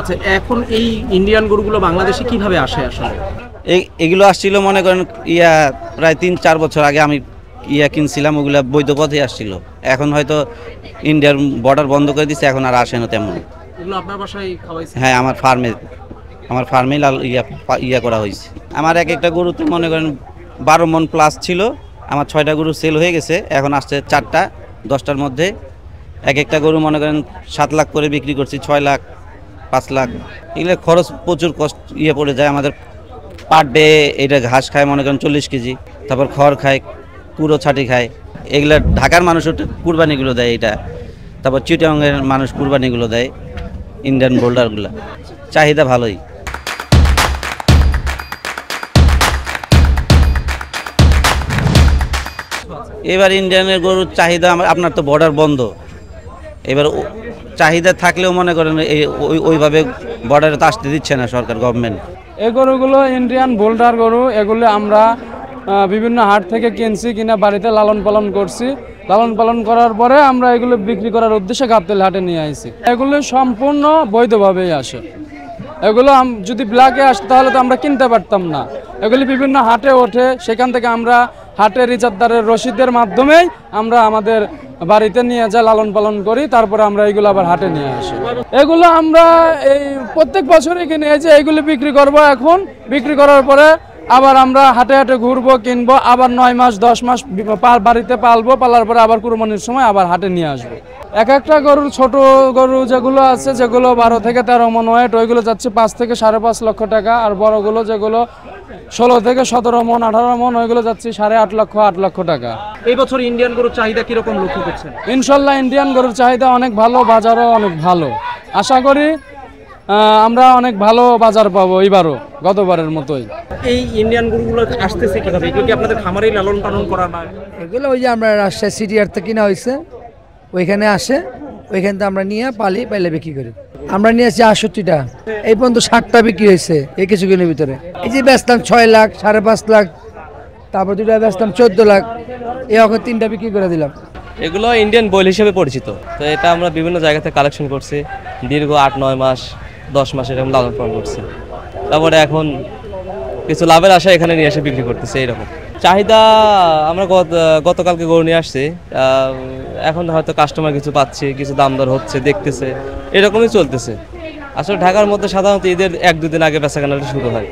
আচ্ছা, এখন এই ইন্ডিয়ান গরুগুলো বাংলাদেশে কিভাবে আসে আসলে? এগুলো আসছিল মনে করেন প্রায় ৩-৪ বছর আগে আমি কিনছিলাম, ওগুলা বৈধ পথে আসছিল। এখন হয়তো ইন্ডিয়ার বর্ডার বন্ধ করে দিচ্ছে, এখন আর আসে না তেমন। এগুলো আপনার বাসায় খাওয়াইছে? হ্যাঁ, আমার ফার্মে লাল করা হয়েছে। আমার এক একটা গরুতে মনে করেন 12 মণ প্লাস ছিল। আমার 6টা গরু সেল হয়ে গেছে, এখন আসছে 4টা 10টার মধ্যে। এক একটা গরু মনে করেন 7 লাখ করে বিক্রি করছি, 6 লাখ 5 লাখ। এগুলো খরচ প্রচুর কষ্ট পড়ে যায় আমাদের পার ডে। এটা ঘাস খায় মনে করেন 40 কেজি, তারপর খড় খায়, কুড়ো ছাটি খায়। এগুলো ঢাকার মানুষ কুরবানিগুলো দেয় এটা, তারপর চিটাগাংয়ের মানুষ কুরবানিগুলো দেয়। ইন্ডিয়ান বোল্ডারগুলো চাহিদা ভালোই। এবার ইন্ডিয়ানের গরুর চাহিদা আপনার তো বর্ডার বন্ধ, এবার চাহিদা থাকলেও মনে করেন ওইভাবে বর্ডারে তো আসতে দিচ্ছে না সরকার, গভর্নমেন্ট। এই গরুগুলো ইন্ডিয়ান বোল্ডার গরু। এগুলো আমরা বিভিন্ন হাট থেকে কিনা বাড়িতে লালন পালন করছি। লালন পালন করার পরে আমরা এগুলো বিক্রি করার উদ্দেশ্যে গাবতলী হাটে নিয়ে আসি। এগুলো সম্পূর্ণ বৈধভাবেই আসে। এগুলো যদি ব্ল্যাকে আসতো তাহলে তো আমরা কিনতে পারতাম না। এগুলি বিভিন্ন হাটে ওঠে, সেখান থেকে আমরা হাটের ইজাতদারের রসিদের মাধ্যমেই আমরা আমাদের বাড়িতে নিয়ে যাই, লালন পালন করি, তারপরে আমরা এইগুলো আবার হাটে নিয়ে আসি। এগুলো আমরা এই প্রত্যেক বছরই কিনে যে এইগুলো বিক্রি করব। এখন বিক্রি করার পরে আবার আমরা হাটে হাটে ঘুরবো, কিনবো, আবার 9 মাস 10 মাস বাড়িতে পালবো, পালার পরে আবার কুরবানির সময় আবার হাটে নিয়ে আসবো। এক একটা গরুর ছোট গরু যেগুলো আছে, যেগুলো 12 থেকে 13 মণ ওয়েট, ওইগুলো যাচ্ছে 5 থেকে 5.5 লক্ষ টাকা। আর বড়গুলো যেগুলো 16 থেকে 17 মণ 18 মণ, ওইগুলো যাচ্ছে 8.5 লক্ষ 8 লক্ষ টাকা। এই বছর ইন্ডিয়ান গরুর চাহিদা কিরকম লক্ষ্য করছেন? ইনশাল্লাহ ইন্ডিয়ান গরুর চাহিদা অনেক ভালো, বাজারও অনেক ভালো। আশা করি আমরা অনেক ভালো বাজার পাবো এবারও, গতবারের মতোই। এই ইন্ডিয়ান গরুগুলো আসতেছে কিভাবে? এগুলো কি আপনাদের খামারেই লালন পালন করা না? এগুলো ওই যে আমরা রাজশাহী সিটিআর থেকে কিনা হয়েছে, ওইখানে আসে, ওইখান থেকে আমরা নিয়ে পাইলে বিক্রি করি। আমরা নিয়ে আসছি 68টা, এই পর্যন্ত 60টা বিক্রি হয়েছে এই কিছুদিনের ভিতরে। এই যে বেচলাম 6 লাখ 5.5 লাখ, তারপর 2টা বেচলাম 14 লাখ, এই এখন 3টা বিক্রি করে দিলাম। এগুলো ইন্ডিয়ান বয়েল হিসেবে পরিচিত। তো এটা আমরা বিভিন্ন জায়গা থেকে কালেকশন করছি, দীর্ঘ 8-9 মাস 10 মাস এরকম লালন পালন করছি। তারপরে এখন কিছু লাভের আশা এখানে নিয়ে এসে বিক্রি করতেছে। এইরকম চাহিদা আমরা গতকালকে গরু নিয়ে আসছি, এখন হয়তো কাস্টমার কিছু পাচ্ছি, কিছু দাম দর হচ্ছে, দেখতেছে, এরকমই চলতেছে। আসলে ঢাকার মধ্যে সাধারণত ঈদের 1-2 দিন আগে বেচাকেনাটা শুরু হয়।